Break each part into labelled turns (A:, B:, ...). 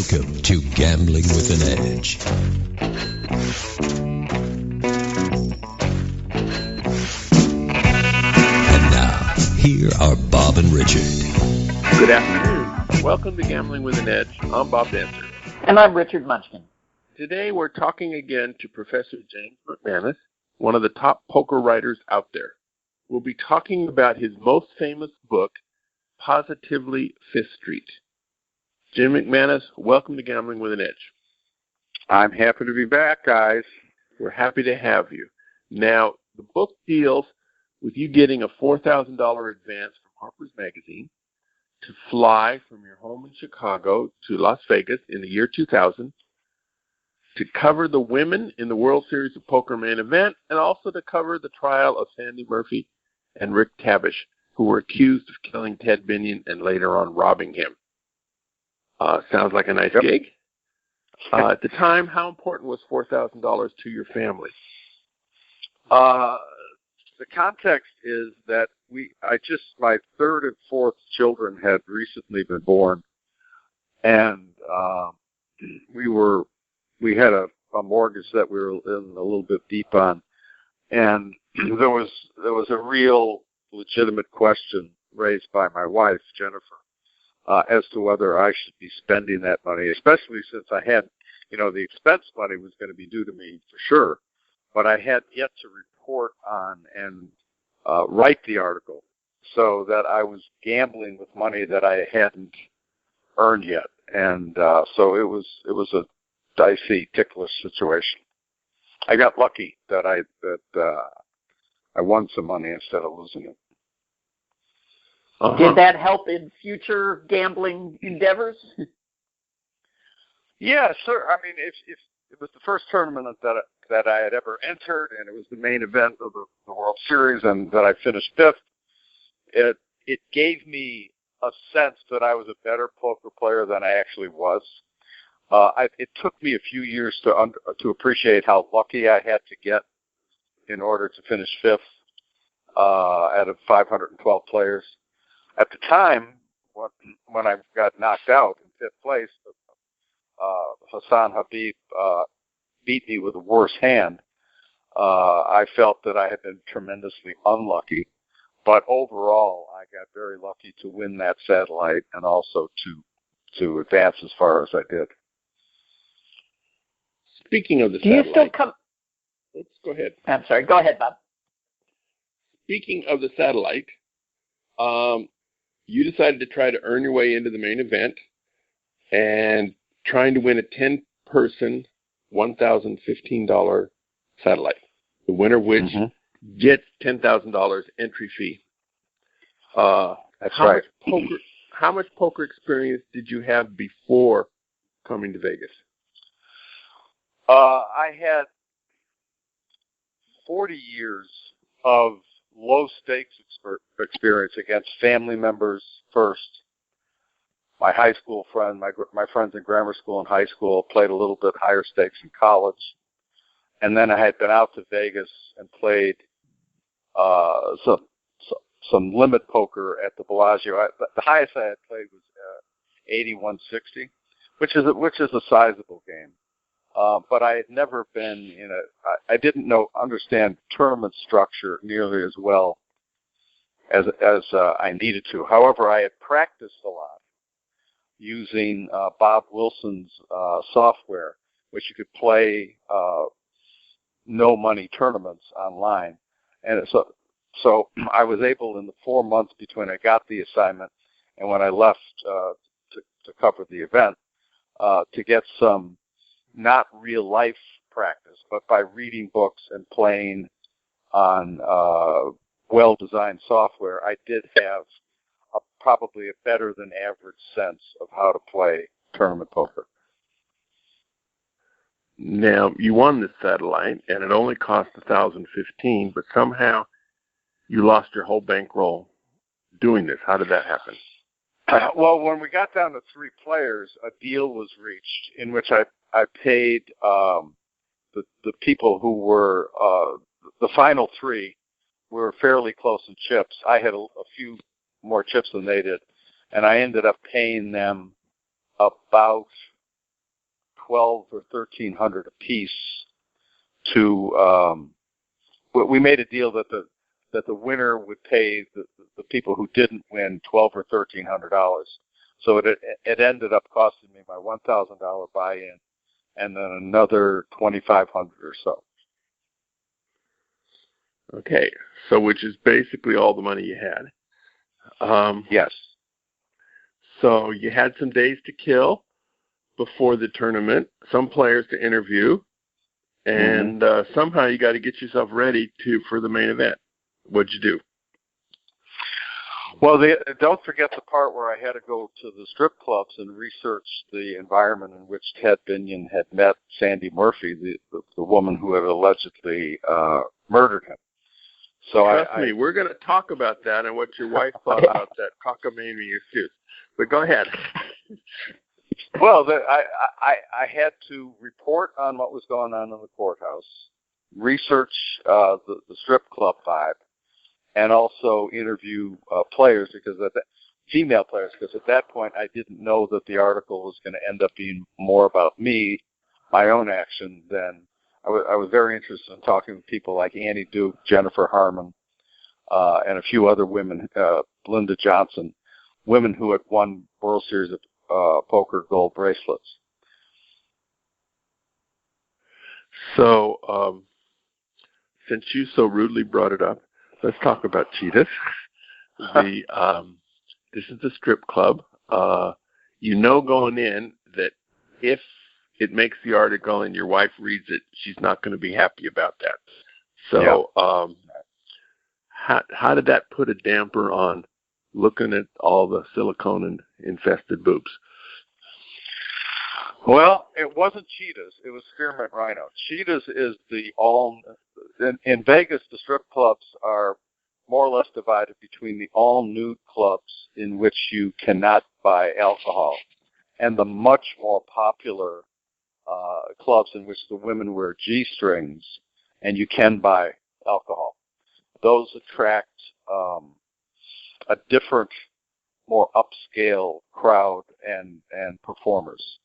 A: Welcome to Gambling with an Edge. And now, here are Bob and Richard.
B: Good afternoon. Welcome to Gambling with an Edge. I'm Bob Dancer.
C: And I'm Richard Munchkin.
B: Today we're talking again to Professor James McManus, one of the top poker writers out there. We'll be talking about his most famous book, Positively Fifth Street. Jim McManus, welcome to Gambling with an Edge.
D: I'm happy to be back, guys.
B: We're happy to have you. Now, the book deals with you getting a $4,000 advance from Harper's Magazine to fly from your home in Chicago to Las Vegas in the year 2000 to cover the women in the World Series of Poker main event and also to cover the trial of Sandy Murphy and Rick Tavish, who were accused of killing Ted Binion and later on robbing him. Sounds like a nice gig. At the time, how important was $4,000 to your family?
D: The context is that my third and fourth children had recently been born, and we had a mortgage that we were in a little bit deep on, and there was a real legitimate question raised by my wife, Jennifer, as to whether I should be spending that money, especially since I had, the expense money was going to be due to me for sure, but I had yet to report on and write the article, so that I was gambling with money that I hadn't earned yet, and so it was a dicey, ticklish situation. I got lucky that I won some money instead of losing it.
C: Uh-huh. Did that help in future gambling endeavors?
D: Yeah, sure. I mean, if it was the first tournament that I had ever entered, and it was the main event of the World Series, and that I finished fifth, it gave me a sense that I was a better poker player than I actually was. It took me a few years to appreciate how lucky I had to get in order to finish fifth out of 512 players. At the time, when I got knocked out in fifth place, Hassan Habib beat me with a worse hand. I felt that I had been tremendously unlucky, but overall, I got very lucky to win that satellite and also to advance as far as I did.
B: Speaking of the
C: satellite... Do you still come...
B: Let's go ahead.
C: I'm sorry. Go ahead, Bob.
B: Speaking of the satellite, you decided to try to earn your way into the main event and trying to win a 10-person, $1,015 satellite, the winner of which gets $10,000 entry fee.
D: That's right.
B: How much poker experience did you have before coming to Vegas?
D: I had 40 years of low-stakes experience against family members first. My high school friend, my friends in grammar school and high school, played a little bit higher stakes in college. And then I had been out to Vegas and played some limit poker at the Bellagio. The highest I had played was 8160, which is a sizable game. But I had never been I didn't understand tournament structure nearly as well as I needed to. However, I had practiced a lot using Bob Wilson's software, which you could play no money tournaments online. And so I was able, in the 4 months between I got the assignment and when I left to cover the event, to get some not real life practice, but by reading books and playing on well-designed software, I did have probably a better than average sense of how to play tournament poker.
B: Now, you won this satellite, and it only cost $1,015, but somehow you lost your whole bankroll doing this. How did that happen?
D: Well, when we got down to 3 players, a deal was reached in which I paid the people who were the final 3 were fairly close in chips. I had a few more chips than they did, and I ended up paying them about $1,200 or $1,300 apiece to. We made a deal that the winner would pay the people who didn't win $1,200 or $1,300. So it ended up costing me my $1,000 buy-in, and then another $2,500 or so.
B: Okay, so which is basically all the money you had.
D: Yes.
B: So you had some days to kill before the tournament, some players to interview, and somehow you got to get yourself ready for the main event. What'd you do?
D: Well, don't forget the part where I had to go to the strip clubs and research the environment in which Ted Binion had met Sandy Murphy, the woman who had allegedly murdered him. So
B: Trust me, we're going to talk about that and what your wife thought about that cockamamie excuse. But go ahead.
D: Well, I had to report on what was going on in the courthouse, research the strip club vibe, and also interview players female players, because at that point I didn't know that the article was going to end up being more about me, my own action, than I was very interested in talking with people like Annie Duke, Jennifer Harmon, and a few other women, Linda Johnson, women who had won World Series of Poker gold bracelets.
B: So, since you so rudely brought it up, let's talk about cheetahs. This is the strip club. You know going in that if it makes the article and your wife reads it, she's not going to be happy about that. So, how did that put a damper on looking at all the silicone-infested boobs?
D: Well, it wasn't cheetahs. It was spearmint rhino. Cheetahs is in Vegas, the strip clubs are more or less divided between the all-nude clubs in which you cannot buy alcohol and the much more popular clubs in which the women wear G-strings and you can buy alcohol. Those attract a different, more upscale crowd and performers.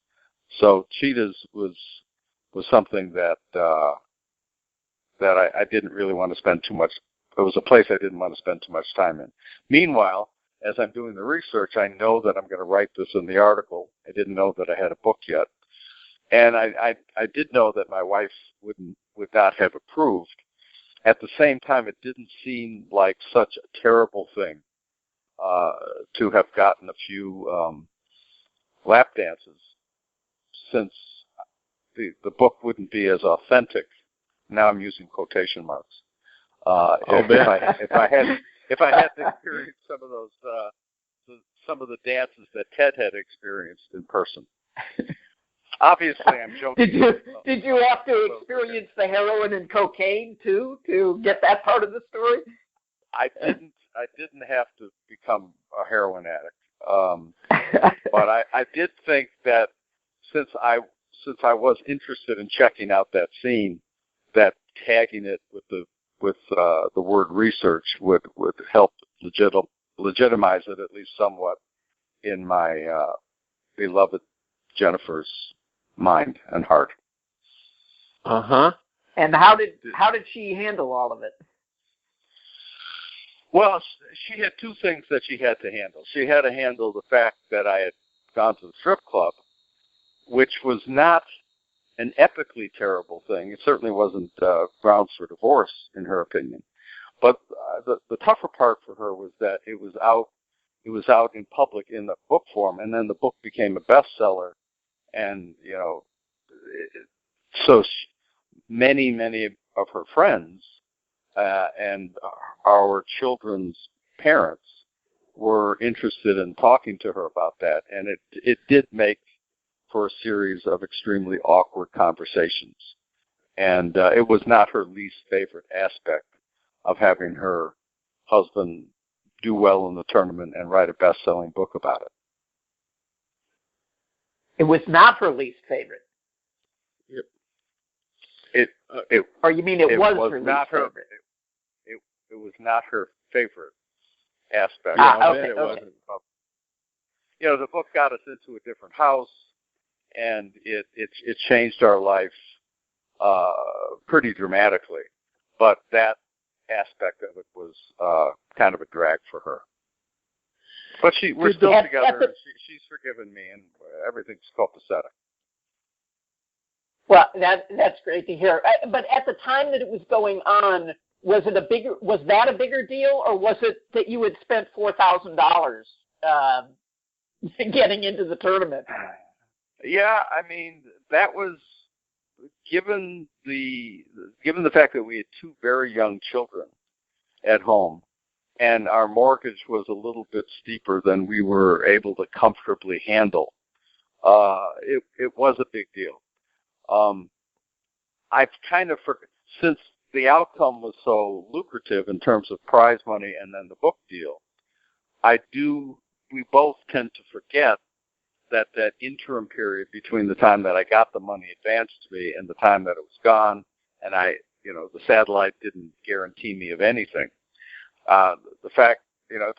D: So cheetahs was something that I didn't really want to spend too much. It was a place I didn't want to spend too much time in. Meanwhile, as I'm doing the research, I know that I'm going to write this in the article. I didn't know that I had a book yet, and I did know that my wife would not have approved. At the same time, it didn't seem like such a terrible thing to have gotten a few lap dances, since the book wouldn't be as authentic. Now I'm using quotation marks. If I had to experience some of those some of the dances that Ted had experienced in person. Obviously, I'm joking.
C: Did you have to experience the heroin and cocaine too to get that part of the story?
D: I didn't have to become a heroin addict, but I did think that since I was interested in checking out that scene, that tagging it with the word research would help legitimize it at least somewhat in my beloved Jennifer's mind and heart.
C: And how did she handle all of it?
D: Well, she had two things that she had to handle. She had to handle the fact that I had gone to the strip club, which was not an epically terrible thing. It certainly wasn't grounds for divorce, in her opinion. But the tougher part for her was that it was out in public in the book form, and then the book became a bestseller. And so many of her friends and our children's parents were interested in talking to her about that, and it did make for a series of extremely awkward conversations. And it was not her least favorite aspect of having her husband do well in the tournament and write a best-selling book about it.
C: It was not her least favorite. Or you mean it was her least favorite?
D: It was not her favorite aspect.
C: Okay.
D: The book got us into a different house. and it changed our life pretty dramatically. But that aspect of it was kind of a drag for her. But we're still together, and she's forgiven me, and everything's copacetic.
C: Well, that's great to hear. But at the time that it was going on, was that a bigger deal, or was it that you had spent $4,000 getting into the tournament?
D: Yeah, I mean, that was given the fact that we had two very young children at home, and our mortgage was a little bit steeper than we were able to comfortably handle. It was a big deal. I've kind of since the outcome was so lucrative in terms of prize money and then the book deal, we both tend to forget that interim period between the time that I got the money advanced to me and the time that it was gone, and the satellite didn't guarantee me of anything. The fact,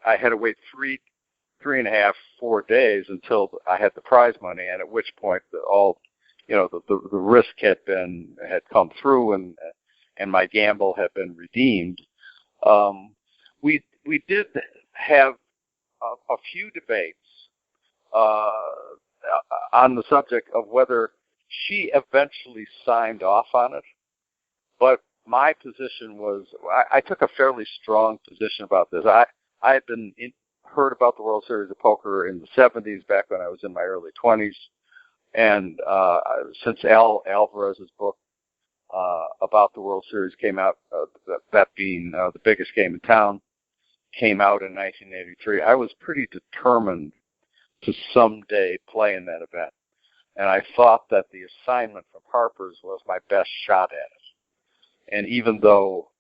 D: I had to wait 3.5, 4 days until I had the prize money, and at which point the risk had come through, and my gamble had been redeemed. We did have a few debates on the subject of whether she eventually signed off on it, but my position was I took a fairly strong position about this. I had heard about the World Series of Poker in the 70s, back when I was in my early 20s, and since Alvarez's book about the World Series came out, that being the biggest game in town, came out in 1983, I was pretty determined to someday play in that event. And I thought that the assignment from Harper's was my best shot at it. And even though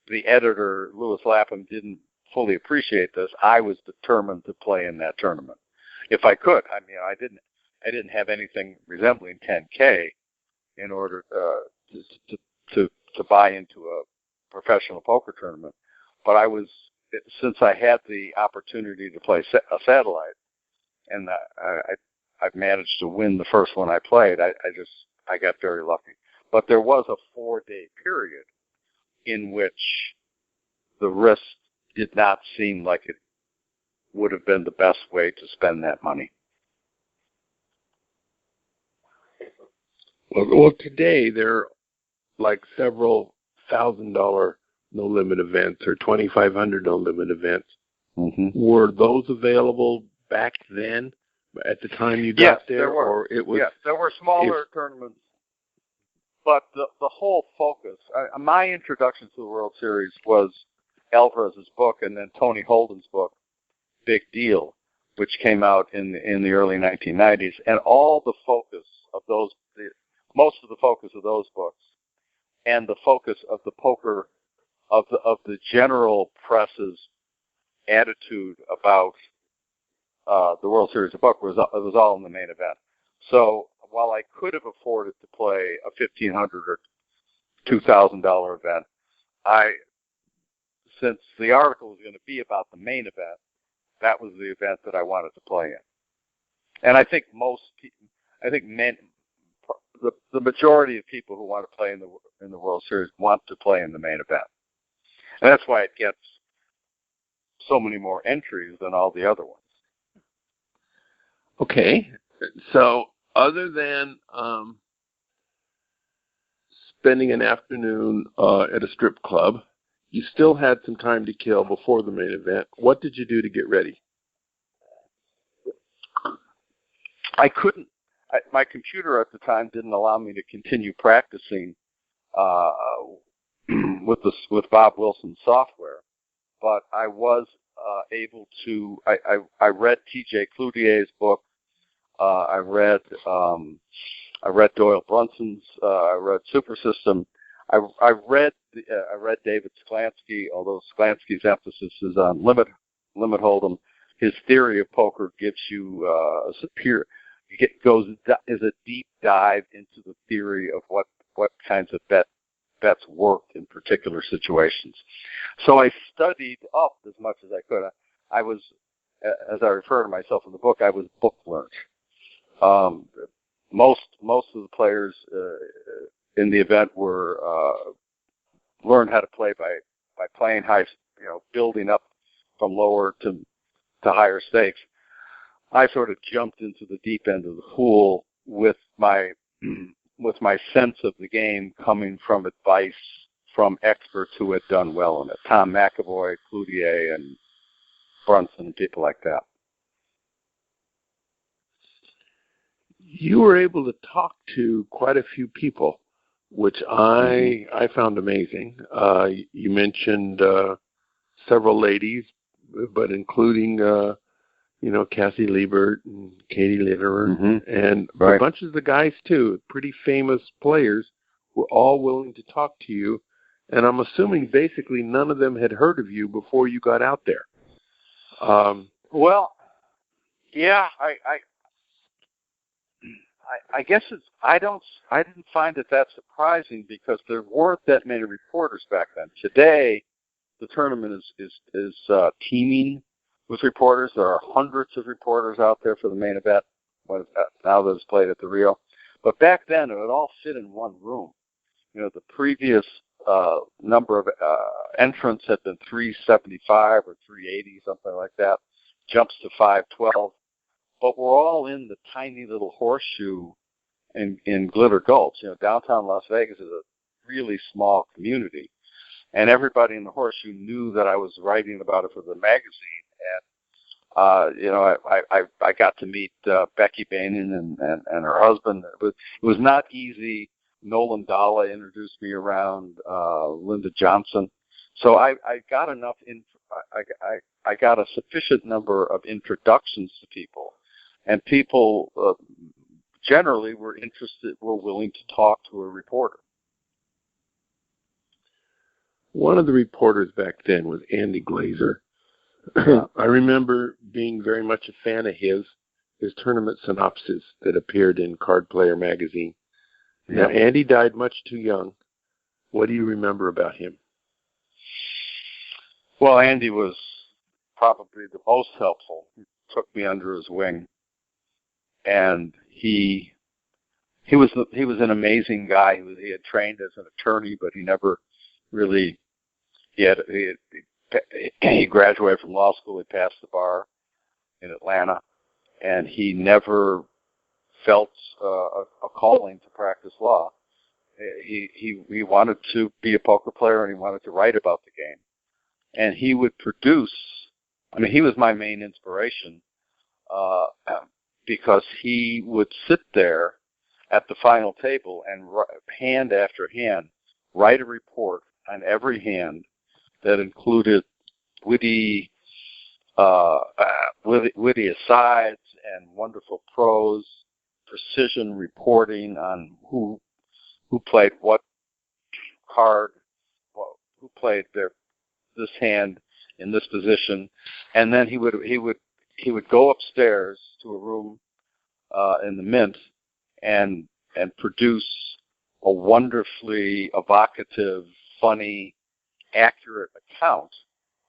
D: the editor, Lewis Lapham, didn't fully appreciate this, I was determined to play in that tournament if I could. I mean, I didn't have anything resembling 10K in order to buy into a professional poker tournament. But since I had the opportunity to play a satellite, and I've managed to win the first one I played, I got very lucky. But there was a 4-day period in which the risk did not seem like it would have been the best way to spend that money.
B: Well, today there are like several $1,000 no-limit events or $2,500 no-limit events.
D: Mm-hmm.
B: Were those available back then, at the time you got there?
D: There were.
B: Or it was,
D: yes, there were smaller tournaments. But the whole focus, my introduction to the World Series was Alvarez's book, and then Tony Holden's book, Big Deal, which came out in the early 1990s. And all the focus of most of the focus of those books, and the focus of the poker, of the general press's attitude about the World Series of Poker, was all in the main event. So while I could have afforded to play a $1,500 or $2,000 event, since the article was going to be about the main event, that was the event that I wanted to play in. And I think the majority of people who want to play in the World Series want to play in the main event, and that's why it gets so many more entries than all the other ones.
B: Okay, so other than spending an afternoon at a strip club, you still had some time to kill before the main event. What did you do to get ready?
D: I couldn't. My computer at the time didn't allow me to continue practicing with Bob Wilson's software, but I was able to. I read T.J. Cloutier's book. I read Doyle Brunson's. I read Super System. I read David Sklansky, although Sklansky's emphasis is on limit hold'em. His theory of poker gives you a superior. Is a deep dive into the theory of what kinds of bets work in particular situations. So I studied up as much as I could. I was, as I refer to myself in the book, I was book learned. Most of the players in the event were learned how to play by playing high, building up from lower to higher stakes. I sort of jumped into the deep end of the pool with my sense of the game coming from advice from experts who had done well in it. Tom McAvoy, Cloutier, and Brunson, people like that.
B: You were able to talk to quite a few people, which I found amazing. You mentioned several ladies, but including Cassie Liebert and Katie Lederer, and
D: right.
B: a bunch of the guys too, pretty famous players, were all willing to talk to you. And I'm assuming basically none of them had heard of you before you got out there.
D: Well, yeah, I guess I didn't find it that surprising because there weren't that many reporters back then. Today, the tournament is teeming with reporters. There are hundreds of reporters out there for the main event now that it's played at the Rio. But back then, it would all fit in one room. The previous number of entrants had been 375 or 380, something like that. Jumps to 512. But we're all in the tiny little horseshoe in Glitter Gulch. Downtown Las Vegas is a really small community. And everybody in the horseshoe knew that I was writing about it for the magazine. And, I got to meet Becky Bainan and her husband. It was not easy. Nolan Dalla introduced me around, Linda Johnson. So I got enough, I got a sufficient number of introductions to people. And people generally were willing to talk to a reporter.
B: One of the reporters back then was Andy Glazer. I remember being very much a fan of his tournament synopsis that appeared in Card Player magazine.
D: Yeah.
B: Now, Andy died much too young. What do you remember about him?
D: Well, Andy was probably the most helpful. He took me under his wing. And he was an amazing guy. He had trained as an attorney, but he never really he graduated from law school. He passed the bar in Atlanta, and he never felt a calling to practice law. He wanted to be a poker player, and he wanted to write about the game. And he would produce. I mean, he was my main inspiration. Because he would sit there at the final table and hand after hand write a report on every hand that included witty asides and wonderful prose, precision reporting on who played what card, who played this hand in this position, and then he would go upstairs to a room in the Mint and produce a wonderfully evocative, funny, accurate account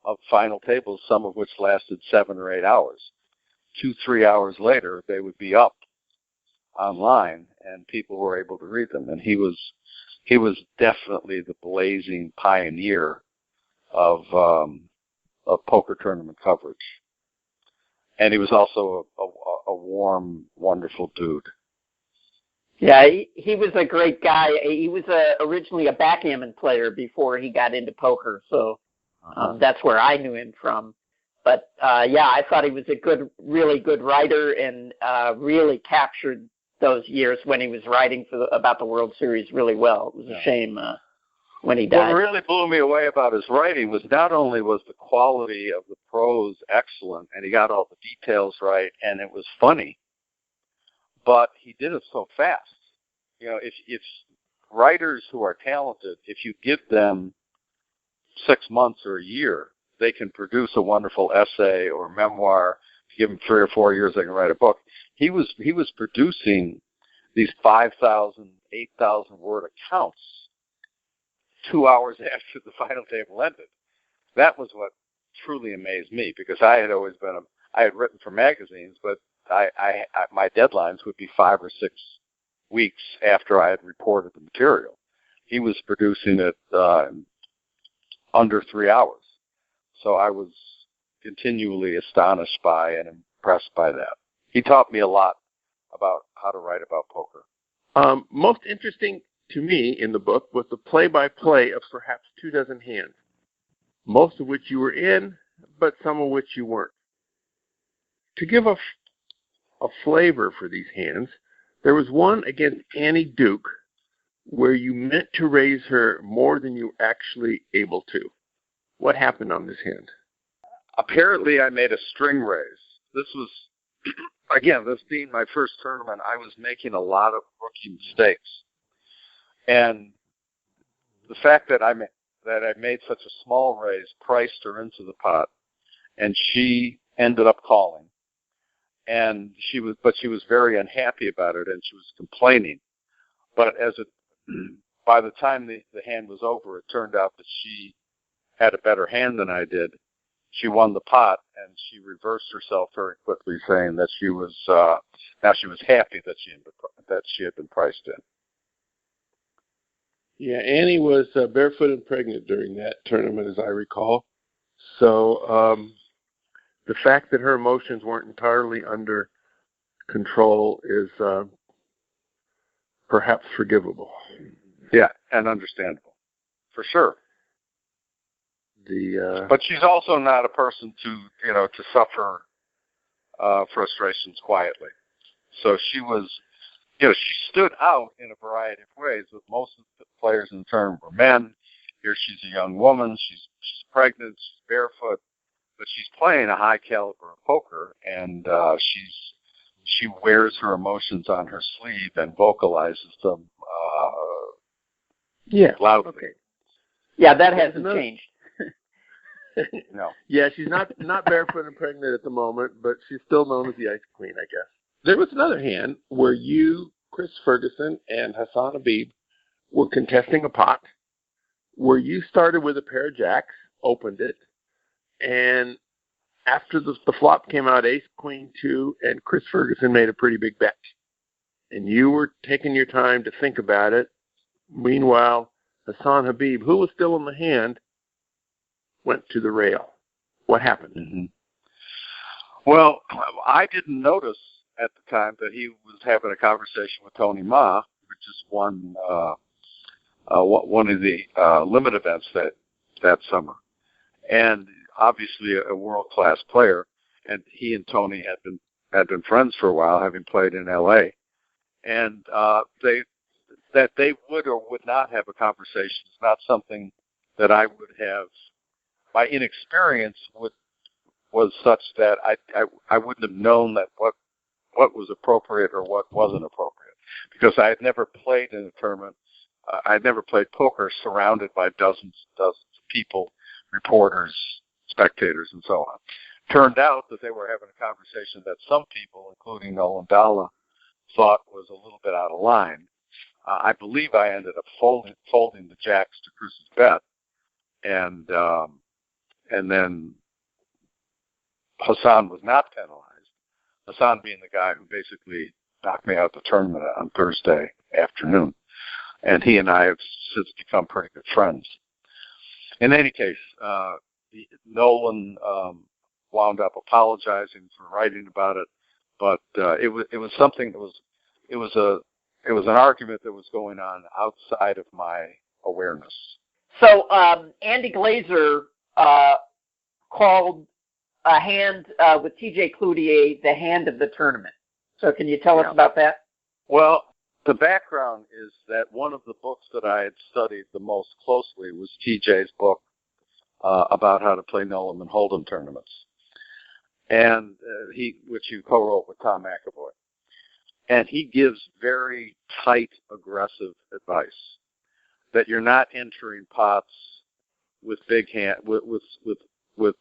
D: of final tables, some of which lasted 7 or 8 hours. 2-3 hours later, they would be up online, and people were able to read them. And he was definitely the blazing pioneer of poker tournament coverage. And he was also a warm, wonderful dude.
C: Yeah, he was a great guy. He was originally a backgammon player before he got into poker, so that's where I knew him from. But, I thought he was a really good writer and really captured those years when he was writing about the World Series really well. It was a shame when he died.
D: What really blew me away about his writing was not only was the quality of the prose excellent, and he got all the details right, and it was funny, but he did it so fast. If writers who are talented, if you give them 6 months or a year, they can produce a wonderful essay or memoir. If you give them 3 or 4 years, they can write a book. He was producing these 5,000, 8,000 word accounts 2 hours after the final table ended. That was what truly amazed me, because I had always been I had written for magazines, but my deadlines would be 5 or 6 weeks after I had reported the material. He was producing it under 3 hours. So I was continually astonished by and impressed by that. He taught me a lot about how to write about poker.
B: Most interesting to me in the book was the play-by-play of perhaps 24 hands, most of which you were in, but some of which you weren't. To give a flavor for these hands, there was one against Annie Duke where you meant to raise her more than you were actually able to. What happened on this hand?
D: Apparently, I made a string raise. This was, again, this being my first tournament, I was making a lot of rookie mistakes. And the fact that I made such a small raise priced her into the pot, and she ended up calling. And she was very unhappy about it, and she was complaining. But by the time the hand was over, it turned out that she had a better hand than I did. She won the pot, and she reversed herself very quickly, saying that she was happy that she had been priced in.
B: Yeah, Annie was barefoot and pregnant during that tournament, as I recall. So the fact that her emotions weren't entirely under control is perhaps forgivable.
D: Yeah, and understandable, for sure. But she's also not a person to suffer frustrations quietly. So she was, she stood out in a variety of ways. With most of the players in the tournament were men. Here she's a young woman. She's pregnant. She's barefoot, but she's playing a high caliber of poker, and she wears her emotions on her sleeve and vocalizes them loudly.
B: Okay.
C: Yeah, that hasn't changed.
D: No.
B: Yeah, she's not barefoot and pregnant at the moment, but she's still known as the Ice Queen, I guess. There was another hand where you, Chris Ferguson, and Hassan Habib were contesting a pot, where you started with a pair of jacks, opened it, and after the flop came out, Ace, Queen, 2, and Chris Ferguson made a pretty big bet. And you were taking your time to think about it. Meanwhile, Hassan Habib, who was still in the hand, went to the rail. What happened?
D: Mm-hmm. Well, I didn't notice at the time that he was having a conversation with Tony Ma, which is one of the limit events that summer, and obviously a world-class player. And he and Tony had been friends for a while, having played in L.A. And that they would or would not have a conversation is not something that I would have. My inexperience was such that I wouldn't have known that what was appropriate or what wasn't appropriate, because I had never played in a tournament. I had never played poker surrounded by dozens of people, reporters, spectators, and so on. Turned out that they were having a conversation that some people, including Nolan Dalla, thought was a little bit out of line. I believe I ended up folding the jacks to Cruz's bet, and then Hassan was not penalized. Hassan being the guy who basically knocked me out the tournament on Thursday afternoon. And he and I have since become pretty good friends. In any case, Nolan wound up apologizing for writing about it, but it was something that it was an argument that was going on outside of my awareness.
C: So Andy Glazer called a hand with T.J. Cloutier the hand of the tournament. So can you tell us about that?
D: Well, the background is that one of the books that I had studied the most closely was T.J.'s book about how to play Nolan and Hold'em tournaments, and which he co-wrote with Tom McAvoy. And he gives very tight, aggressive advice that you're not entering pots with big hand with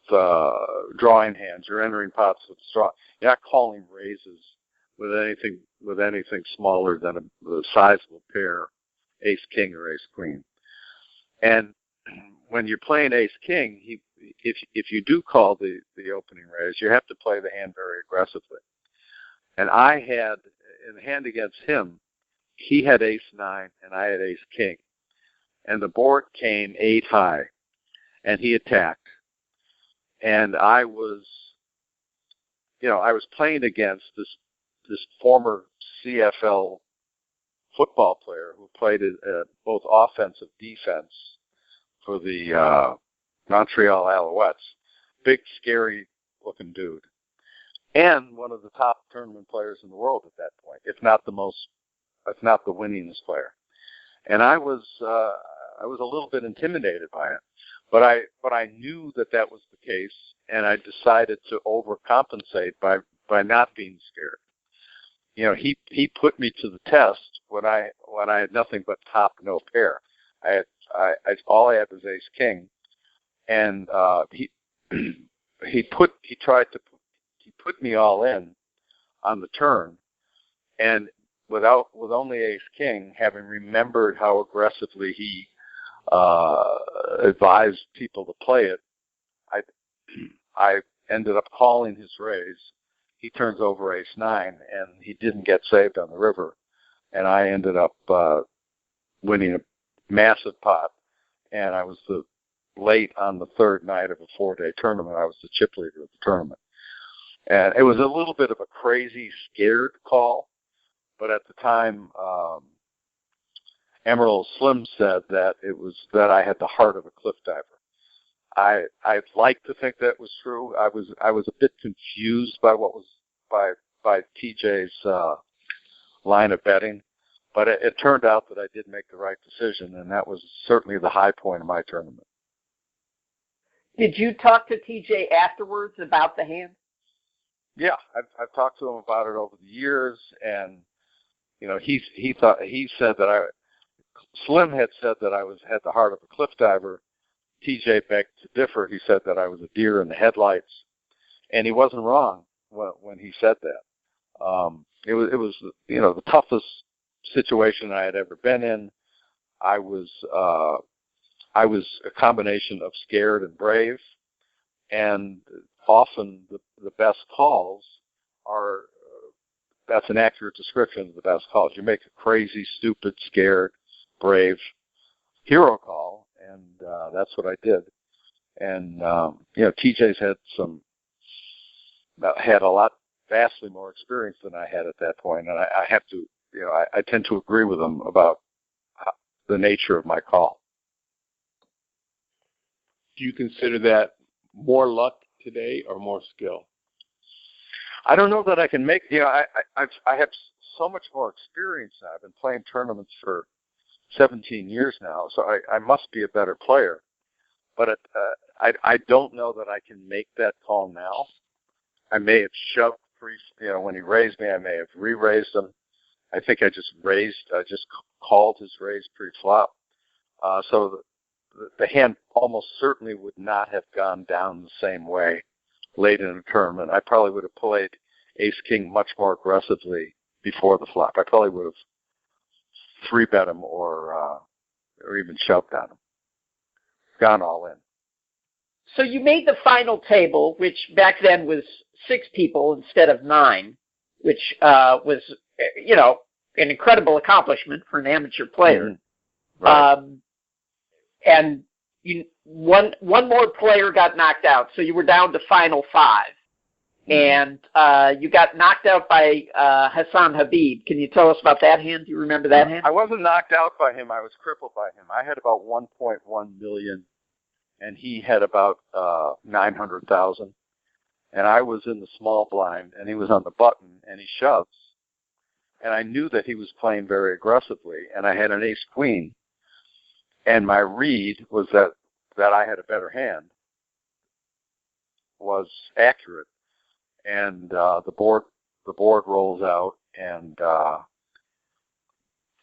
D: drawing hands. You're entering pots with straw. You're not calling raises with anything smaller than a sizable pair, Ace King or Ace Queen. And when you're playing Ace King, if you do call the opening raise, you have to play the hand very aggressively. And I had, in the hand against him, he had ace-9 and I had ace-king. And the board came 8 high, and he attacked. And I was playing against this former CFL football player who played both offensive defense for the Montreal Alouettes. Big, scary-looking dude. And one of the top tournament players in the world at that point, if not the winningest player. And I was a little bit intimidated by it, but I knew that was the case, and I decided to overcompensate by not being scared. You know, he put me to the test when I had nothing but top, no pair. All I had was ace king, and he put me all in on the turn, and with only ace king, having remembered how aggressively he advised people to play it, I ended up calling his raise. He turns over ace-9, and he didn't get saved on the river, and I ended up winning a massive pot, and I was late on the third night of a 4-day tournament. I was the chip leader of the tournament. And it was a little bit of a crazy, scared call, but at the time, Emerald Slim said that I had the heart of a cliff diver. I'd like to think that was true. I was a bit confused by what was by TJ's line of betting, but it turned out that I did make the right decision, and that was certainly the high point of my tournament.
C: Did you talk to TJ afterwards about the hand?
D: Yeah, I've talked to him about it over the years, and he said that Slim had said that I had the heart of a cliff diver. TJ begged to differ. He said that I was a deer in the headlights, and he wasn't wrong when he said that. It was the toughest situation I had ever been in. I was a combination of scared and brave, and often the best calls are that's an accurate description of the best calls. You make a crazy, stupid, scared, brave hero call, and that's what I did. And TJ's had a lot vastly more experience than I had at that point, and I have to, I tend to agree with him about the nature of my call.
B: Do you consider that more luck today or more skill?
D: I don't know that I can make. I have so much more experience now. I've been playing tournaments for 17 years now, so I must be a better player. But I don't know that I can make that call now. I may have shoved when he raised me, I may have re-raised him. I think I just called his raise pre-flop. So the hand almost certainly would not have gone down the same way late in the tournament. I probably would have played ace-king much more aggressively before the flop. I probably would have 3-bet him or even shoved on him. Gone all in.
C: So you made the final table, which back then was 6 people instead of 9, which was, an incredible accomplishment for an amateur player.
D: Mm-hmm. Right.
C: And one more player got knocked out, so you were down to final 5. Mm-hmm. And you got knocked out by Hassan Habib. Can you tell us about that hand? Do you remember that hand?
D: I wasn't knocked out by him. I was crippled by him. I had about 1.1 million, and he had about 900,000. And I was in the small blind, and he was on the button, and he shoves. And I knew that he was playing very aggressively, and I had an ace-queen. And my read was that I had a better hand was accurate. And the board rolls out, and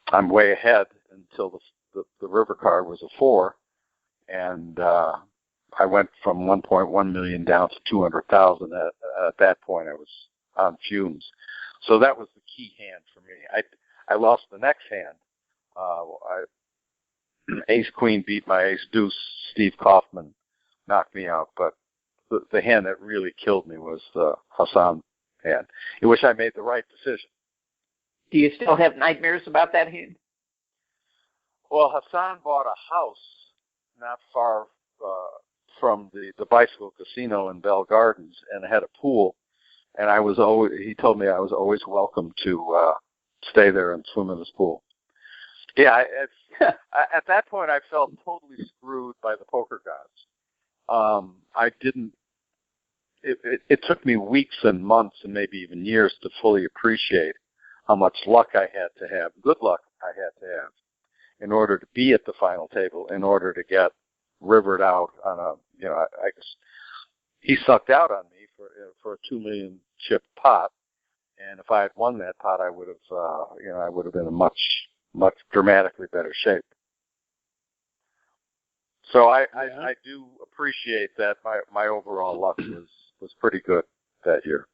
D: I'm way ahead until the river card was a 4, and I went from 1.1 million down to 200,000. At that point, I was on fumes. So that was the key hand for me. I lost the next hand. Ace Queen beat my Ace Deuce. Steve Kaufman knocked me out, but the hand that really killed me was the Hassan hand, in which I made the right decision.
C: Do you still have nightmares about that hand?
D: Well, Hassan bought a house not far from the bicycle casino in Bell Gardens, and it had a pool. And he told me I was always welcome to stay there and swim in his pool. Yeah, at that point I felt totally screwed by the poker gods. It took me weeks and months and maybe even years to fully appreciate how much luck I had to have, good luck I had to have, in order to be at the final table, in order to get rivered out on I guess he sucked out on me for a 2 million chip pot, and if I had won that pot, I would have been in much dramatically better shape. So I do appreciate that my overall luck was pretty good that year.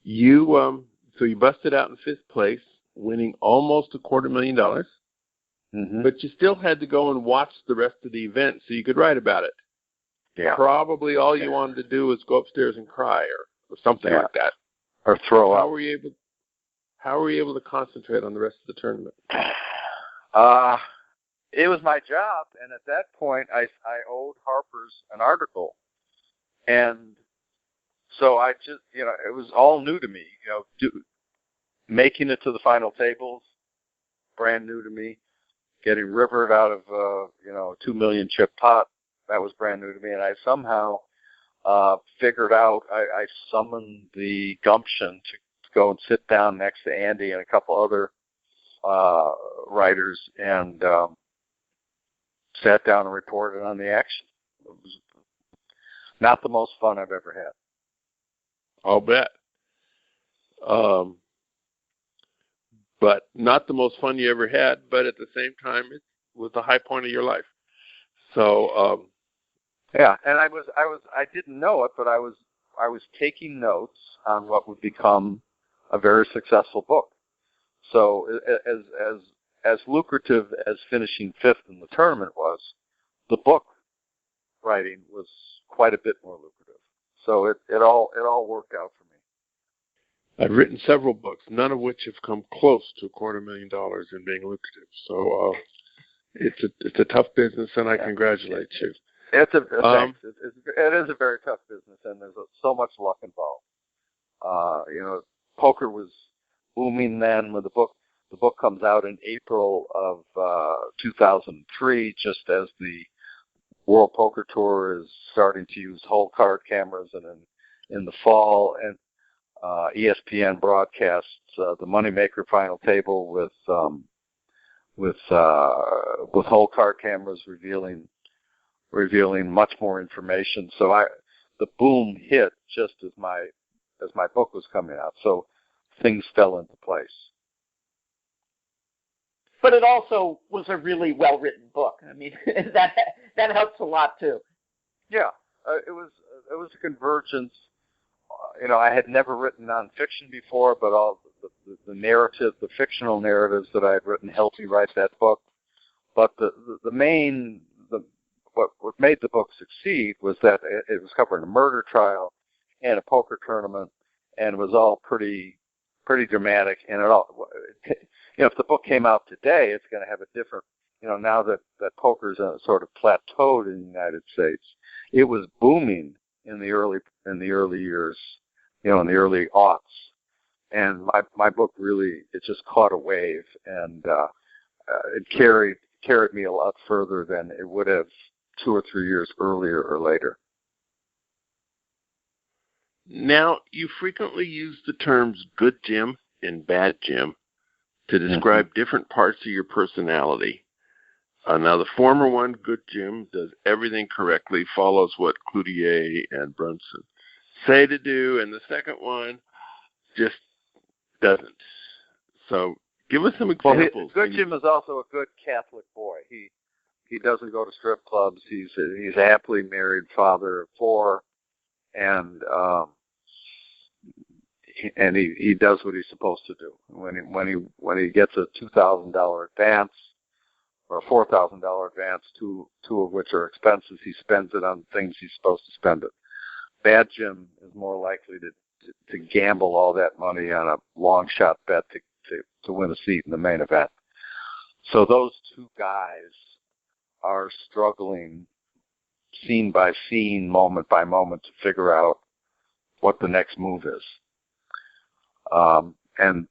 B: So you busted out in 5th place, winning almost $250,000, but you still had to go and watch the rest of the event so you could write about it.
D: Yeah.
B: Probably all you wanted to do was go upstairs and cry or something like that.
D: Or throw up.
B: How were you able to concentrate on the rest of the tournament?
D: It was my job, and at that point, I owed Harper's an article, and so I just, it was all new to me. Making it to the final tables, brand new to me. Getting rivered out of a 2 million chip pot, that was brand new to me, and I somehow figured out. I summoned the gumption to go and sit down next to Andy and a couple other writers, and sat down and reported on the action. It was not the most fun I've ever had.
B: I'll bet. But not the most fun you ever had, but at the same time, it was the high point of your life. So,
D: yeah, and I didn't know it, but I was taking notes on what would become a very successful book. So as lucrative as finishing 5th in the tournament was, the book writing was quite a bit more lucrative. So it all worked out for me.
B: I've written several books, none of which have come close to $250,000 in being lucrative. So it's a tough business, and I congratulate you.
D: It is a very tough business, and there's so much luck involved. Poker was booming then. When the book comes out in April of 2003, just as the World Poker Tour is starting to use whole card cameras, and in the fall, and ESPN broadcasts the Moneymaker final table with whole card cameras revealing much more information. So the boom hit just as my book was coming out. So things fell into place.
C: But it also was a really well-written book. I mean, that helps a lot too.
D: Yeah, it was a convergence. I had never written nonfiction before, but all the narrative, the fictional narratives that I had written helped me write that book. But what made the book succeed was that it was covering a murder trial and a poker tournament, and it was all pretty dramatic. And if the book came out today, it's going to have a different. Now that poker's sort of plateaued in the United States, it was booming in the early years, in the early aughts, and my book really, it just caught a wave, and it carried me a lot further than it would have 2 or 3 years earlier or later.
B: Now, you frequently use the terms good Jim and bad Jim to describe different parts of your personality. Now, the former one, good Jim, does everything correctly, follows what Cloutier and Brunson say to do, and the second one just doesn't. So give us some examples.
D: Well, good Jim is also a good Catholic boy. He doesn't go to strip clubs. He's a happily married father of 4, and he does what he's supposed to do. When he gets a $2,000 advance or a $4,000 advance, two of which are expenses, he spends it on things he's supposed to spend it. Bad Jim is more likely to gamble all that money on a long shot bet to win a seat in the main event. So those two guys are struggling scene by scene, moment by moment to figure out what the next move is. And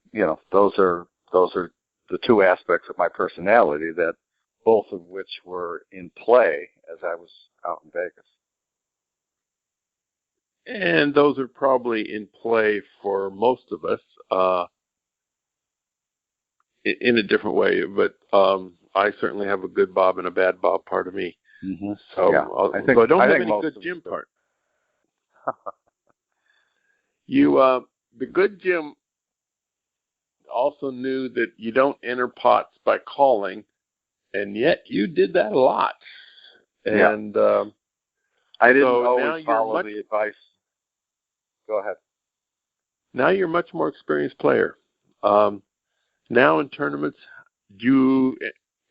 D: those are the two aspects of my personality that both of which were in play as I was out in Vegas.
B: And those are probably in play for most of us in a different way. But I certainly have a good Bob and a bad Bob part of me.
D: Mm-hmm.
B: So,
D: yeah,
B: so I don't have any good Jim part. The good Jim also knew that you don't enter pots by calling, and yet you did that a lot. And
D: I didn't always follow the advice. Go ahead.
B: Now you're a much more experienced player. Now in tournaments, do you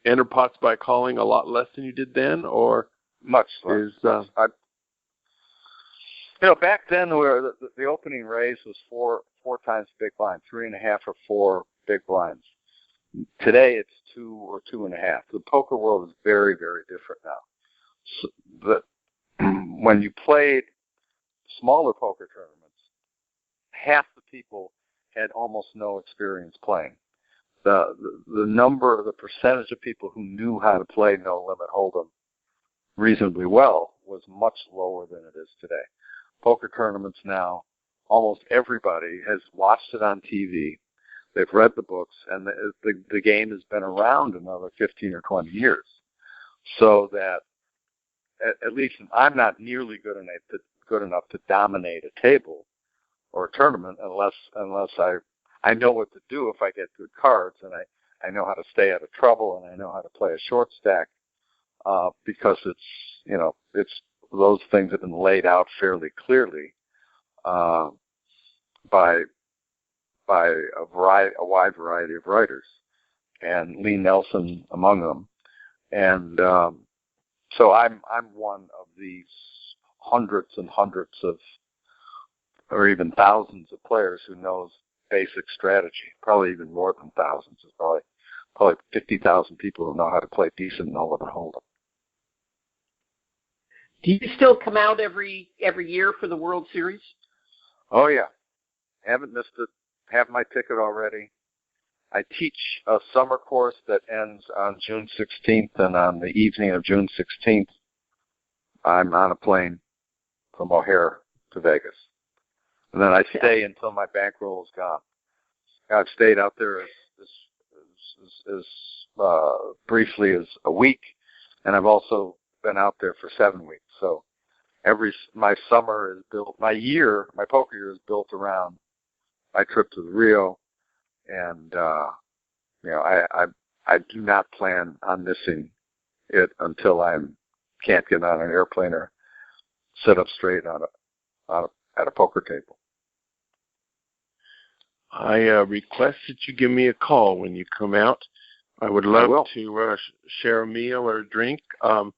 B: enter pots by calling a lot less than you did then, or
D: much less? Back then, where the opening raise was four times big blind, 3.5 or 4 big blinds. Today, it's 2 or 2.5. The poker world is very, very different now. So when you played smaller poker tournaments, half the people had almost no experience playing. The percentage of people who knew how to play No Limit Hold'em reasonably well was much lower than it is today. Poker tournaments now, almost everybody has watched it on TV. They've read the books, and the game has been around another 15 or 20 years. So that, at least I'm not nearly good enough to dominate a table or a tournament unless I know what to do if I get good cards, and I know how to stay out of trouble, and I know how to play a short stack, because it's those things have been laid out fairly clearly by a wide variety of writers, and Lee Nelson among them. And so I'm one of these hundreds and hundreds of, or even thousands of players who knows basic strategy. Probably even more than thousands. There's probably 50,000 people who know how to play decent No Limit Hold'em.
C: Do you still come out every year for the World Series?
D: Oh yeah, haven't missed it. Have my ticket already. I teach a summer course that ends on June 16th, and on the evening of June 16th, I'm on a plane from O'Hare to Vegas. And then I stay until my bankroll is gone. I've stayed out there as briefly as a week, and I've also been out there for 7 weeks. So my summer is built, my poker year is built around my trip to the Rio, and I do not plan on missing it until I can't get on an airplane or sit up straight at a poker table.
B: I request that you give me a call when you come out. I would love to share a meal or a drink. I'm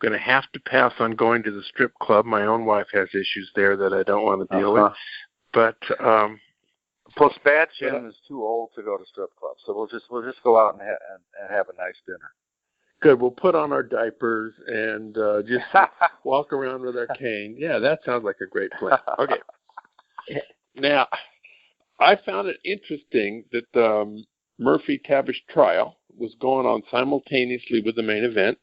B: going to have to pass on going to the strip club. My own wife has issues there that I don't want to deal with. But
D: plus, Bad Jim is too old to go to strip clubs, so we'll just go out and have a nice dinner.
B: Good. We'll put on our diapers and just walk around with our cane. Yeah, that sounds like a great plan. Okay. Now, I found it interesting that the Murphy-Tavish trial was going on simultaneously with the main event,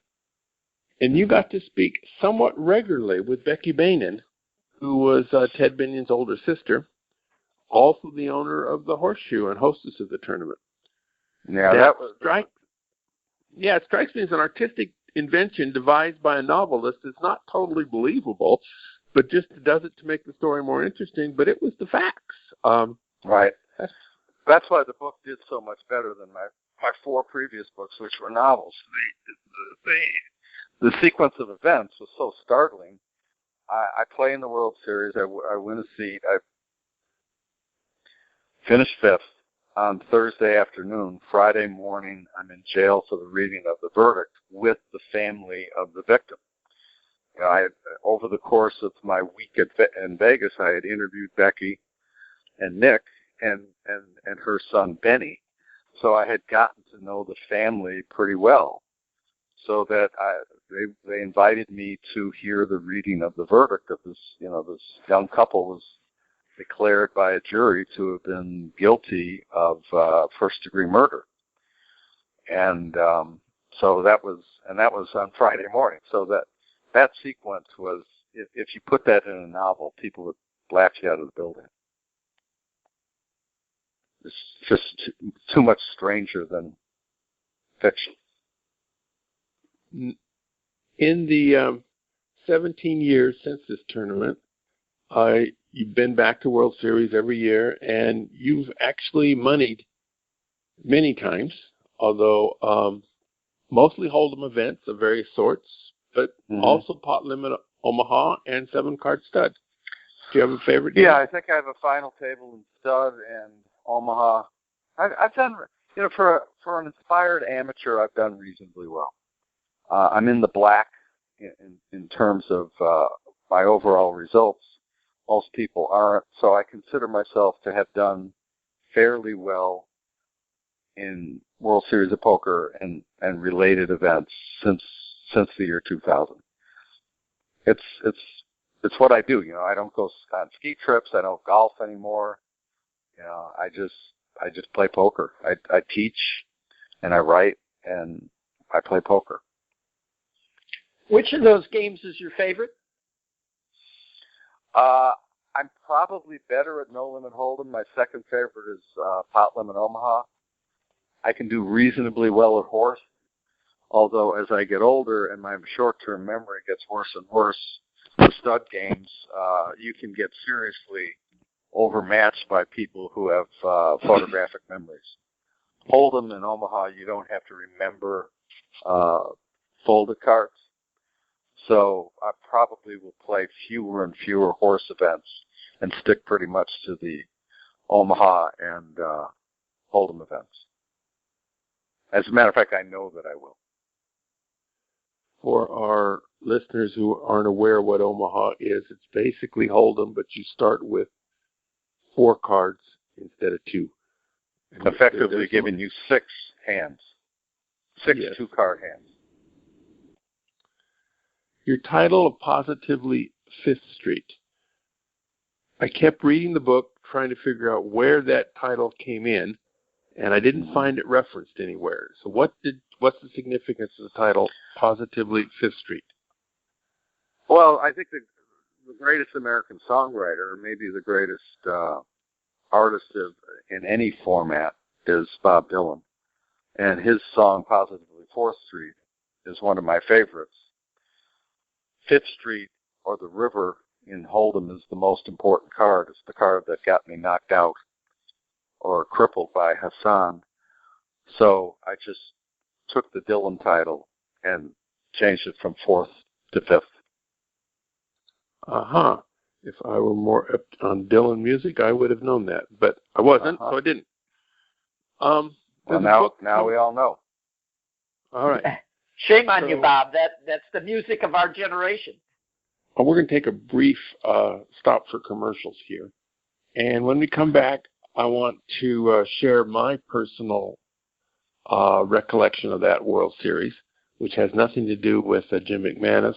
B: and you got to speak somewhat regularly with Becky Bainan, who was Ted Binion's older sister, also the owner of the Horseshoe and hostess of the tournament.
D: Yeah,
B: it strikes me as an artistic invention devised by a novelist. It's not totally believable, but just does it to make the story more interesting. But it was the facts.
D: Right. That's why the book did so much better than my 4 previous books, which were novels. The sequence of events was so startling. I play in the World Series. I win a seat. I finish 5th on Thursday afternoon. Friday morning, I'm in jail for the reading of the verdict with the family of the victim. over the course of my week in Vegas, I had interviewed Becky and Nick and her son Benny. So I had gotten to know the family pretty well. So that they invited me to hear the reading of the verdict of this. This young couple was declared by a jury to have been guilty of first-degree murder, and so that was on Friday morning. So that sequence was, if you put that in a novel, people would laugh you out of the building. It's just too much stranger than fiction.
B: In the 17 years since this tournament, you've been back to World Series every year, and you've actually moneyed many times, although mostly Hold'em events of various sorts, but also pot limit Omaha and 7-card stud. Do you have a favorite game?
D: Yeah, I think I have a final table in stud and Omaha. I've done, for an inspired amateur, I've done reasonably well. I'm in the black in terms of my overall results. Most people aren't, so I consider myself to have done fairly well in World Series of Poker and related events since the year 2000. It's what I do. I don't go on ski trips. I don't golf anymore. I just play poker. I teach and I write and I play poker.
C: Which of those games is your favorite?
D: I'm probably better at No Limit Hold'em. My second favorite is Pot Limit Omaha. I can do reasonably well at horse, although as I get older and my short-term memory gets worse and worse, the stud games, you can get seriously overmatched by people who have photographic memories. Hold'em and Omaha, you don't have to remember folded cards. So I probably will play fewer and fewer horse events and stick pretty much to the Omaha and Hold'em events. As a matter of fact, I know that I will.
B: For our listeners who aren't aware what Omaha is, it's basically Hold'em, but you start with 4 cards instead of 2. And
D: effectively giving you 6 hands. 6 2-card hands.
B: Your title of Positively Fifth Street. I kept reading the book, trying to figure out where that title came in, and I didn't find it referenced anywhere. So what's the significance of the title Positively Fifth Street?
D: Well, I think the greatest American songwriter, maybe the greatest artist in any format, is Bob Dylan. And his song Positively Fourth Street is one of my favorites. Fifth Street, or the river in Hold'em, is the most important card. It's the card that got me knocked out or crippled by Hassan. So I just took the Dylan title and changed it from 4th to 5th.
B: If I were more up on Dylan music, I would have known that, but I wasn't, so I didn't.
D: Well, now we all know.
B: All right.
C: Shame on you, Bob. That's the music of our generation.
B: Well, we're going to take a brief stop for commercials here. And when we come back, I want to share my personal recollection of that World Series, which has nothing to do with Jim McManus,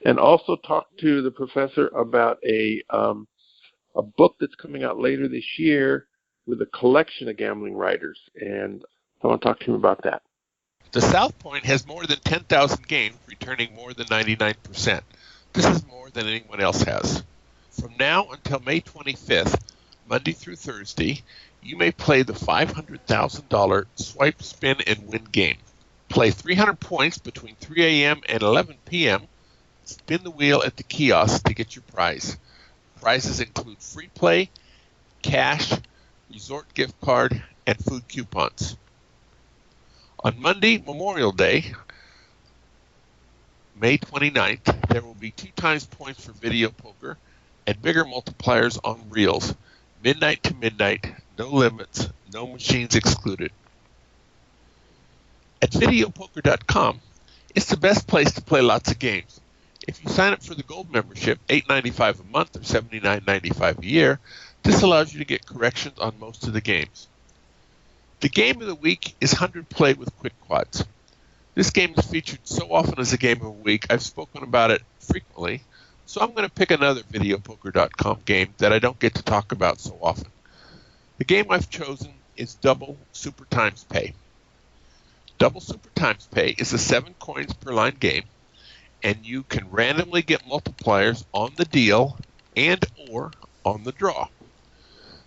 B: and also talk to the professor about a book that's coming out later this year with a collection of gambling writers. And I want to talk to him about that.
E: The South Point has more than 10,000 games, returning more than 99%. This is more than anyone else has. From now until May 25th, Monday through Thursday, you may play the $500,000 Swipe, Spin, and Win game. Play 300 points between 3 a.m. and 11 p.m. Spin the wheel at the kiosk to get your prize. Prizes include free play, cash, resort gift card, and food coupons. On Monday, Memorial Day, May 29th, there will be 2 times points for video poker and bigger multipliers on reels. Midnight to midnight, no limits, no machines excluded. At videopoker.com, it's the best place to play lots of games. If you sign up for the gold membership, $8.95 a month or $79.95 a year, this allows you to get corrections on most of the games. The game of the week is 100 Play with Quick Quads. This game is featured so often as a game of the week, I've spoken about it frequently, so I'm going to pick another videopoker.com game that I don't get to talk about so often. The game I've chosen is Double Super Times Pay. Double Super Times Pay is a 7 coins per line game, and you can randomly get multipliers on the deal and or on the draw.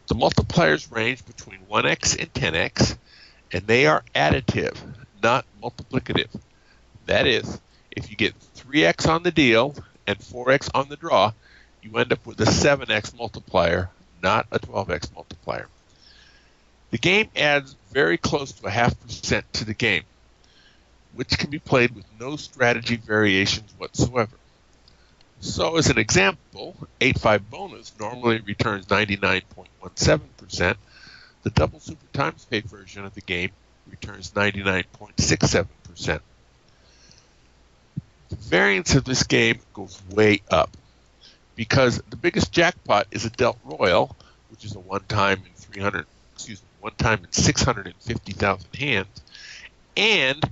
E: The multipliers range between 1x and 10x, and they are additive, not multiplicative. That is, if you get 3x on the deal and 4x on the draw, you end up with a 7x multiplier, not a 12x multiplier. The game adds very close to 0.5% to the game, which can be played with no strategy variations whatsoever. So as an example, 8-5 bonus normally returns 99.17%. The Double Super Times Pay version of the game returns 99.67%. The variance of this game goes way up because the biggest jackpot is a Delt Royal, which is a one time in 650,000 hands, and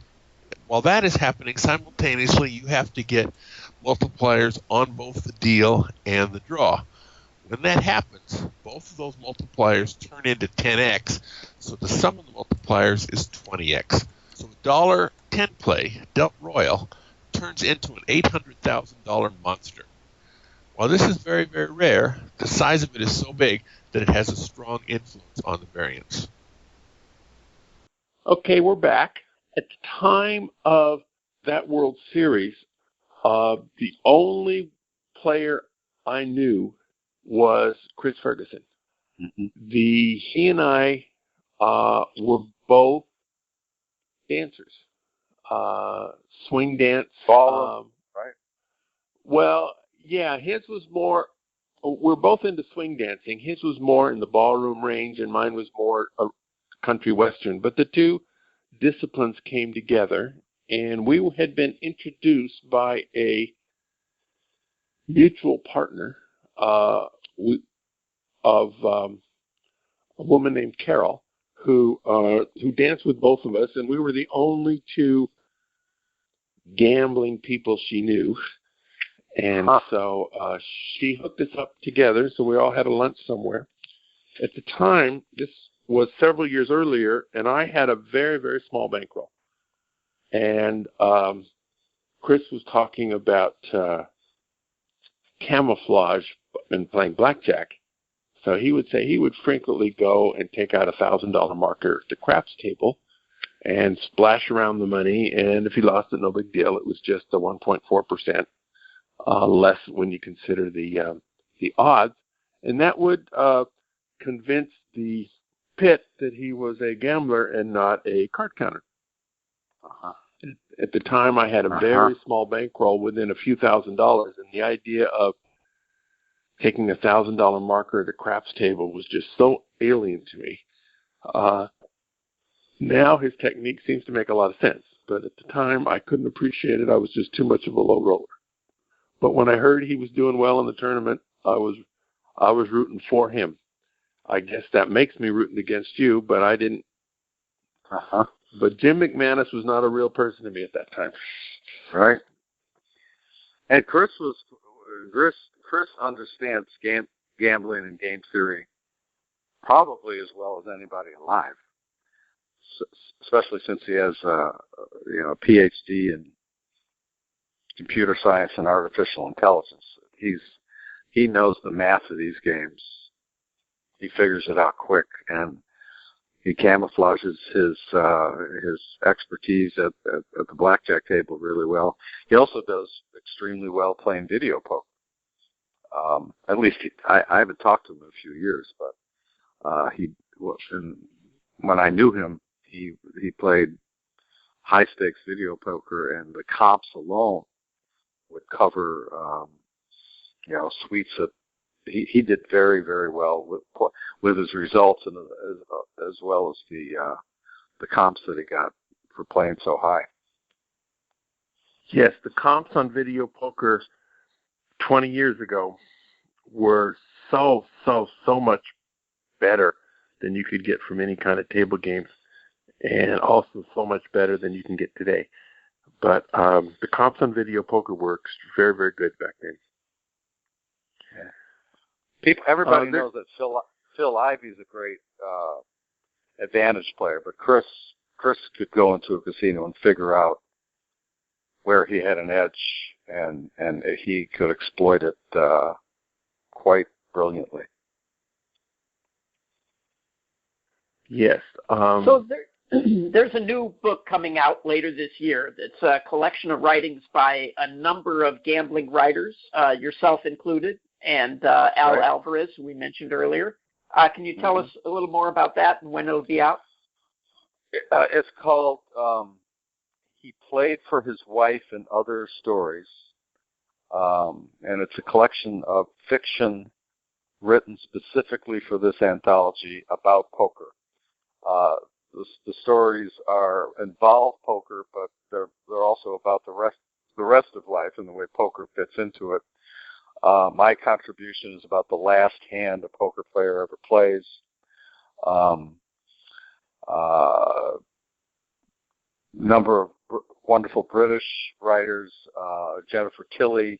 E: while that is happening simultaneously, you have to get multipliers on both the deal and the draw. When that happens, both of those multipliers turn into 10x, so the sum of the multipliers is 20x. So $1.10 play, Delt Royal, turns into an $800,000 monster. While this is very, very rare, the size of it is so big that it has a strong influence on the variance.
B: Okay, we're back. At the time of that World Series, the only player I knew was Chris Ferguson.
D: Mm-hmm.
B: He and I were both dancers. Swing dance.
D: Ballroom, right?
B: Well, yeah, his was more, we're both into swing dancing. His was more in the ballroom range, and mine was more country western. But the two disciplines came together, and we had been introduced by a mutual partner of a woman named Carol, who danced with both of us, and we were the only two gambling people she knew. And so she hooked us up together, so we all had a lunch somewhere. At the time, this was several years earlier, and I had a very, very small bankroll. And Chris was talking about camouflage and playing blackjack. So he would say he would frequently go and take out $1,000 marker at the craps table and splash around the money, and if he lost it, no big deal. It was just a 1.4%, less when you consider the odds. And that would convince the pit that he was a gambler and not a card counter. At the time, I had a very small bankroll within a few $1,000s, and the idea of taking a $1,000 marker at a craps table was just so alien to me. Now his technique seems to make a lot of sense, but at the time I couldn't appreciate it. I was just too much of a low roller. But when I heard he was doing well in the tournament, I was rooting for him. I guess that makes me rooting against you, but I didn't. But Jim McManus was not a real person to me at that time.
D: Right. And Chris understands gambling and game theory probably as well as anybody alive, especially since he has a PhD in computer science and artificial intelligence. He knows the math of these games. He figures it out quick, and he camouflages his expertise at the blackjack table really well. He also does extremely well playing video poker. At least I haven't talked to him in a few years, but when I knew him, he played high stakes video poker, and the comps alone would cover suites that he did very, very well with his results, and as well as the comps that he got for playing so high.
B: Yes, the comps on video poker 20 years ago were so much better than you could get from any kind of table games, and also so much better than you can get today. But the comps on video poker works very, very good back then.
D: Everybody knows that Phil Ivey's a great advantage player, but Chris could go into a casino and figure out where he had an edge, and he could exploit it quite brilliantly.
B: Yes.
C: So there's a new book coming out later this year. It's a collection of writings by a number of gambling writers, yourself included, and Al Alvarez, who we mentioned earlier. Can you tell us a little more about that and when it'll be out?
D: It's called He Played for His Wife and Other Stories, and it's a collection of fiction written specifically for this anthology about poker. The stories involve poker, but they're also about the rest of life and the way poker fits into it. My contribution is about the last hand a poker player ever plays. Number of wonderful British writers, Jennifer Tilley,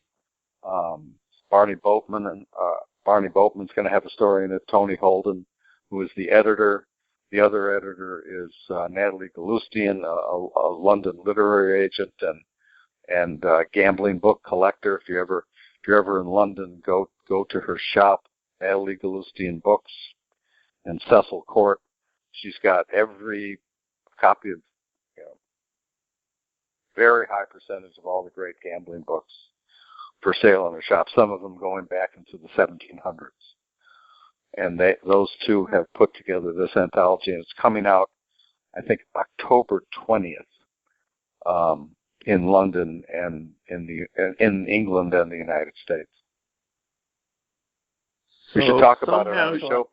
D: Barney Boatman, and Barney Boatman's going to have a story in it. Tony Holden, who is the editor. The other editor is Natalie Galustian, a London literary agent and gambling book collector. If you're ever in London, go to her shop, Natalie Galustian Books, and Cecil Court. She's got every copy of, very high percentage of all the great gambling books for sale in her shop. Some of them going back into the 1700s. And those two have put together this anthology, and it's coming out, I think, October 20th, in London and in England and the United States. We should talk about it on the show.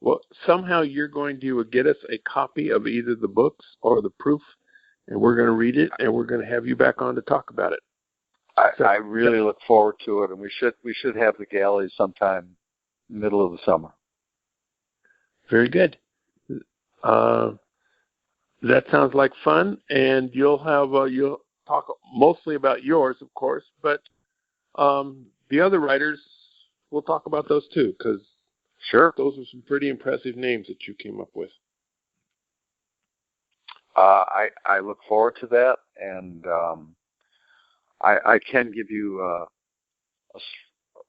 B: Well, somehow you're going to get us a copy of either the books or the proof, and we're going to read it, and we're going to have you back on to talk about it.
D: I really look forward to it, and we should have the galleys sometime middle of the summer.
B: Very good. That sounds like fun, and you'll talk mostly about yours, of course, but the other writers, we'll talk about those too, because
D: sure,
B: those are some pretty impressive names that you came up with.
D: I look forward to that, and I can give you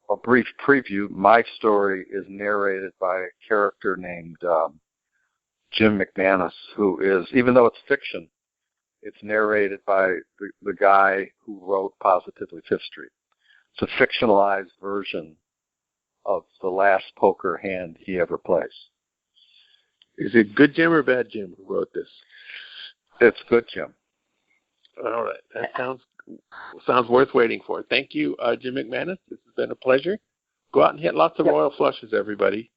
D: a brief preview. My story is narrated by a character named Jim McManus, who is, even though it's fiction, it's narrated by the guy who wrote Positively Fifth Street. It's a fictionalized version of the last poker hand he ever plays.
B: Is it good Jim or bad Jim who wrote this?
D: It's good Jim.
B: All right. That sounds worth waiting for. Thank you, Jim McManus. This has been a pleasure. Go out and hit lots of royal flushes, everybody.